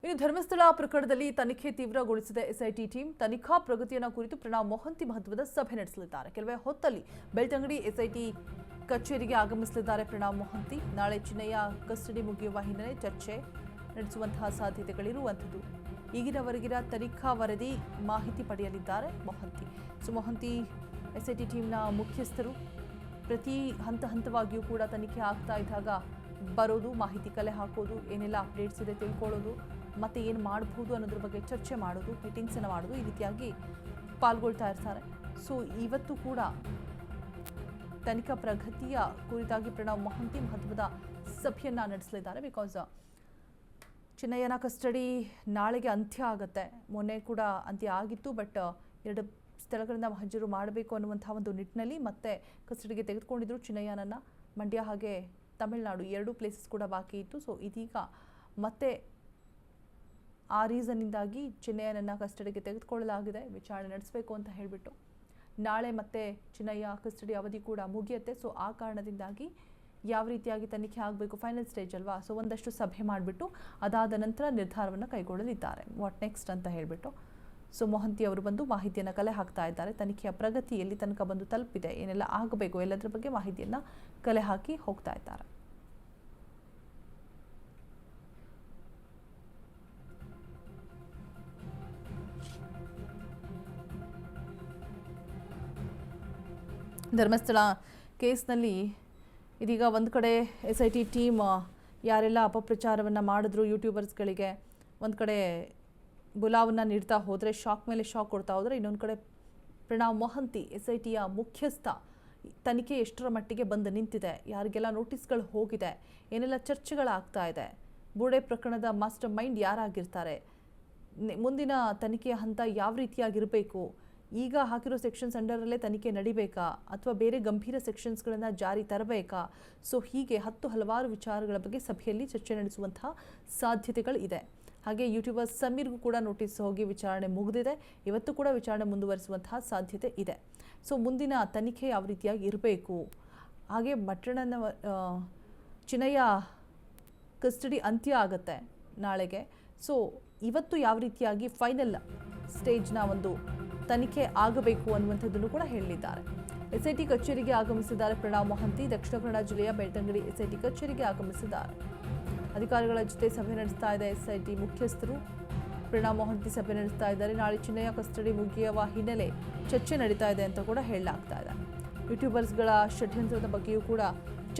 ಇನ್ನು ಧರ್ಮಸ್ಥಳ ಪ್ರಕರಣದಲ್ಲಿ ತನಿಖೆ ತೀವ್ರಗೊಳಿಸಿದ ಎಸ್ಐಟಿ ಟೀಮ್ ತನಿಖಾ ಪ್ರಗತಿಯನ್ನು ಕುರಿತು ಪ್ರಣವ್ ಮೊಹಂತಿ ಮಹತ್ವದ ಸಭೆ ನಡೆಸಲಿದ್ದಾರೆ. ಕೆಲವೇ ಹೊತ್ತಲ್ಲಿ ಬೆಳ್ತಂಗಡಿ ಎಸ್ಐಟಿ ಕಚೇರಿಗೆ ಆಗಮಿಸಲಿದ್ದಾರೆ ಪ್ರಣವ್ ಮೊಹಂತಿ. ನಾಳೆ ಚಿನ್ನಯ್ಯ ಕಸ್ಟಡಿ ಮುಗಿಯುವ ಹಿನ್ನೆಲೆ ಚರ್ಚೆ ನಡೆಸುವಂತಹ ಸಾಧ್ಯತೆಗಳಿರುವಂಥದ್ದು. ಈಗಿನವರೆಗಿನ ತನಿಖಾ ವರದಿ ಮಾಹಿತಿ ಪಡೆಯಲಿದ್ದಾರೆ ಮೊಹಂತಿ. ಮೊಹಂತಿ ಎಸ್ಐಟಿ ಟೀಮ್ನ ಮುಖ್ಯಸ್ಥರು. ಪ್ರತಿ ಹಂತವಾಗಿಯೂ ಕೂಡ ತನಿಖೆ ಆಗ್ತಾ ಇದ್ದಾಗ ಬರೋದು, ಮಾಹಿತಿ ಕಲೆ ಹಾಕೋದು, ಏನೆಲ್ಲ ಅಪ್ಡೇಟ್ಸ್ ಇದೆ ತಿಳ್ಕೊಳ್ಳೋದು, ಮತ್ತೆ ಏನು ಮಾಡಬಹುದು ಅನ್ನೋದ್ರ ಬಗ್ಗೆ ಚರ್ಚೆ ಮಾಡೋದು, ಮೀಟಿಂಗ್ಸನ್ನು ಮಾಡೋದು, ಈ ರೀತಿಯಾಗಿ ಪಾಲ್ಗೊಳ್ತಾ ಇರ್ತಾರೆ. ಇವತ್ತು ಕೂಡ ತನಿಖಾ ಪ್ರಗತಿಯ ಕುರಿತಾಗಿ ಪ್ರಣವ್ ಮೊಹಂತಿ ಮಹತ್ವದ ಸಭೆಯನ್ನು ನಡೆಸಲಿದ್ದಾರೆ. ಬಿಕಾಸ್ ಚಿನ್ನಯ್ಯನ ಕಸ್ಟಡಿ ನಾಳೆಗೆ ಅಂತ್ಯ ಆಗುತ್ತೆ. ಮೊನ್ನೆ ಕೂಡ ಅಂತ್ಯ ಆಗಿತ್ತು, ಬಟ್ 2 ಸ್ಥಳಗಳಿಂದ ಮಂಜೂರು ಮಾಡಬೇಕು ಅನ್ನುವಂಥ ಒಂದು ನಿಟ್ಟಿನಲ್ಲಿ ಮತ್ತೆ ಕಸ್ಟಡಿಗೆ ತೆಗೆದುಕೊಂಡಿದ್ರು ಚಿನ್ನಯ್ಯನನ್ನು. ಮಂಡ್ಯ ಹಾಗೆ ತಮಿಳುನಾಡು 2 ಪ್ಲೇಸಸ್ ಕೂಡ ಬಾಕಿ ಇತ್ತು. ಇದೀಗ ಮತ್ತೆ ಆ ರೀಸನ್ನಿಂದಾಗಿ ಚಿನ್ನಯ್ಯನನ್ನು ಕಸ್ಟಡಿಗೆ ತೆಗೆದುಕೊಳ್ಳಲಾಗಿದೆ. ವಿಚಾರಣೆ ನಡೆಸಬೇಕು ಅಂತ ಹೇಳಿಬಿಟ್ಟು ನಾಳೆ ಮತ್ತೆ ಚಿನ್ನಯ್ಯ ಕಸ್ಟಡಿ ಅವಧಿ ಕೂಡ ಮುಗಿಯುತ್ತೆ. ಆ ಕಾರಣದಿಂದಾಗಿ ಯಾವ ರೀತಿಯಾಗಿ ತನಿಖೆ ಆಗಬೇಕು, ಫೈನಲ್ ಸ್ಟೇಜ್ ಅಲ್ವಾ. ಒಂದಷ್ಟು ಸಭೆ ಮಾಡಿಬಿಟ್ಟು ಅದಾದ ನಂತರ ನಿರ್ಧಾರವನ್ನು ಕೈಗೊಳ್ಳಲಿದ್ದಾರೆ, ವಾಟ್ ನೆಕ್ಸ್ಟ್ ಅಂತ ಹೇಳಿಬಿಟ್ಟು. ಮೊಹಂತಿ ಅವರು ಬಂದು ಮಾಹಿತಿಯನ್ನು ಕಲೆ ಹಾಕ್ತಾ ಇದ್ದಾರೆ. ತನಿಖೆಯ ಪ್ರಗತಿ ಎಲ್ಲಿ ತನಕ ಬಂದು ತಲುಪಿದೆ, ಏನೆಲ್ಲ ಆಗಬೇಕು, ಎಲ್ಲದರ ಬಗ್ಗೆ ಮಾಹಿತಿಯನ್ನು ಕಲೆ ಹಾಕಿ ಹೋಗ್ತಾ ಇದ್ದಾರೆ. ಧರ್ಮಸ್ಥಳ ಕೇಸ್ನಲ್ಲಿ ಇದೀಗ ಒಂದು ಕಡೆ ಎಸ್ಐಟಿ ಟೀಮ್ ಯಾರೆಲ್ಲ ಅಪಪ್ರಚಾರವನ್ನು ಮಾಡಿದ್ರು ಯೂಟ್ಯೂಬರ್ಸ್ಗಳಿಗೆ, ಒಂದು ಕಡೆ ಬುಲಾವನ್ನು ನೀಡ್ತಾ ಹೋದರೆ, ಶಾಕ್ ಮೇಲೆ ಶಾಕ್ ಕೊಡ್ತಾ ಹೋದರೆ, ಇನ್ನೊಂದು ಕಡೆ ಪ್ರಣವ್ ಮೊಹಂತಿ ಎಸ್ಐಟಿಯ ಮುಖ್ಯಸ್ಥ ತನಿಖೆ ಎಷ್ಟರ ಮಟ್ಟಿಗೆ ಬಂದು ನಿಂತಿದೆ, ಯಾರಿಗೆಲ್ಲ ನೋಟಿಸ್ಗಳು ಹೋಗಿದೆ, ಏನೆಲ್ಲ ಚರ್ಚೆಗಳಾಗ್ತಾ ಇದೆ, ಬೂಡೆ ಪ್ರಕರಣದ ಮಾಸ್ಟರ್ ಮೈಂಡ್ ಯಾರಾಗಿರ್ತಾರೆ, ಮುಂದಿನ ತನಿಖೆಯ ಹಂತ ಯಾವ ರೀತಿಯಾಗಿರಬೇಕು, ಈಗ ಹಾಕಿರೋ ಸೆಕ್ಷನ್ಸ್ ಅಂಡರಲ್ಲೇ ತನಿಖೆ ನಡಿಬೇಕಾ ಅಥವಾ ಬೇರೆ ಗಂಭೀರ ಸೆಕ್ಷನ್ಸ್ಗಳನ್ನು ಜಾರಿ ತರಬೇಕಾ, ಹೀಗೆ ಹಲವಾರು ವಿಚಾರಗಳ ಬಗ್ಗೆ ಸಭೆಯಲ್ಲಿ ಚರ್ಚೆ ನಡೆಸುವಂತಹ ಸಾಧ್ಯತೆಗಳು ಇದೆ. ಹಾಗೆ ಯೂಟ್ಯೂಬರ್ ಸಮೀರ್ಗೂ ಕೂಡ ನೋಟಿಸ್ ಹೋಗಿ ವಿಚಾರಣೆ ಮುಗಿದಿದೆ. ಇವತ್ತು ಕೂಡ ವಿಚಾರಣೆ ಮುಂದುವರಿಸುವಂತಹ ಸಾಧ್ಯತೆ ಇದೆ. ಮುಂದಿನ ತನಿಖೆ ಯಾವ ರೀತಿಯಾಗಿ ಇರಬೇಕು, ಹಾಗೆ ಮಟ್ಟಣ್ಣನ ಚಿನ್ನಯ್ಯ ಕಸ್ಟಡಿ ಅಂತ್ಯ ಆಗುತ್ತೆ ನಾಳೆಗೆ. ಇವತ್ತು ಯಾವ ರೀತಿಯಾಗಿ ಫೈನಲ್ ಸ್ಟೇಜ್ನ ಒಂದು ತನಿಖೆ ಆಗಬೇಕು ಅನ್ನುವಂಥದ್ದನ್ನು ಕೂಡ ಹೇಳಿದ್ದಾರೆ. ಎಸ್ಐಟಿ ಕಚೇರಿಗೆ ಆಗಮಿಸಿದ್ದಾರೆ ಪ್ರಣವ್ ಮೊಹಂತಿ. ದಕ್ಷಿಣ ಕನ್ನಡ ಜಿಲ್ಲೆಯ ಬೆಳ್ತಂಗಡಿ ಎಸ್ಐಟಿ ಕಚೇರಿಗೆ ಆಗಮಿಸಿದ್ದಾರೆ. ಅಧಿಕಾರಿಗಳ ಜೊತೆ ಸಭೆ ನಡೆಸ್ತಾ ಇದೆ ಎಸ್ಐಟಿ ಮುಖ್ಯಸ್ಥರು. ಪ್ರಣವ್ ಮೊಹಂತಿ ಸಭೆ ನಡೆಸ್ತಾ ಇದ್ದಾರೆ. ನಾಳೆ ಚಿನ್ನಯ್ಯ ಕಸ್ಟಡಿ ಮುಗಿಯುವ ಹಿನ್ನೆಲೆ ಚರ್ಚೆ ನಡೀತಾ ಇದೆ ಅಂತ ಕೂಡ ಹೇಳಲಾಗ್ತಾ ಇದೆ. ಯೂಟ್ಯೂಬರ್ಸ್ಗಳ ಷಡ್ಯಂತ್ರದ ಬಗ್ಗೆಯೂ ಕೂಡ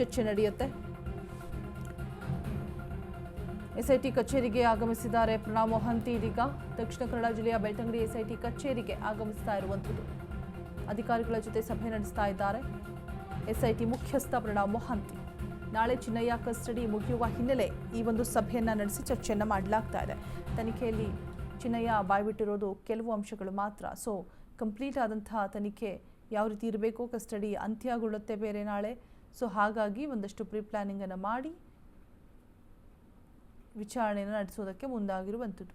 ಚರ್ಚೆ ನಡೆಯುತ್ತೆ. ಎಸ್ಐಟಿ ಕಚೇರಿಗೆ ಆಗಮಿಸಿದ್ದಾರೆ ಪ್ರಣವ್ ಮೊಹಂತಿ. ಇದೀಗ ದಕ್ಷಿಣ ಕನ್ನಡ ಜಿಲ್ಲೆಯ ಬೆಳ್ತಂಗಡಿ ಎಸ್ಐಟಿ ಕಚೇರಿಗೆ ಆಗಮಿಸ್ತಾ ಇರುವಂಥದ್ದು. ಅಧಿಕಾರಿಗಳ ಜೊತೆ ಸಭೆ ನಡೆಸ್ತಾ ಇದ್ದಾರೆ ಎಸ್ಐಟಿ ಮುಖ್ಯಸ್ಥ ಪ್ರಣವ್ ಮೊಹಂತಿ. ನಾಳೆ ಚಿನ್ನಯ್ಯ ಕಸ್ಟಡಿ ಮುಗಿಯುವ ಹಿನ್ನೆಲೆ ಈ ಒಂದು ಸಭೆಯನ್ನು ನಡೆಸಿ ಚರ್ಚೆಯನ್ನು ಮಾಡಲಾಗ್ತಾ ಇದೆ. ತನಿಖೆಯಲ್ಲಿ ಚಿನ್ನಯ್ಯ ಬಾಯ್ಬಿಟ್ಟಿರೋದು ಕೆಲವು ಅಂಶಗಳು ಮಾತ್ರ. ಕಂಪ್ಲೀಟ್ ಆದಂತಹ ತನಿಖೆ ಯಾವ ರೀತಿ ಇರಬೇಕು, ಕಸ್ಟಡಿ ಅಂತ್ಯಗೊಳ್ಳುತ್ತೆ ಬೇರೆ ನಾಳೆ. ಹಾಗಾಗಿ ಒಂದಷ್ಟು ಪ್ರೀ ಪ್ಲಾನಿಂಗನ್ನು ಮಾಡಿ ವಿಚಾರಣೆಯನ್ನು ನಡೆಸೋದಕ್ಕೆ ಮುಂದಾಗಿರುವಂಥದ್ದು.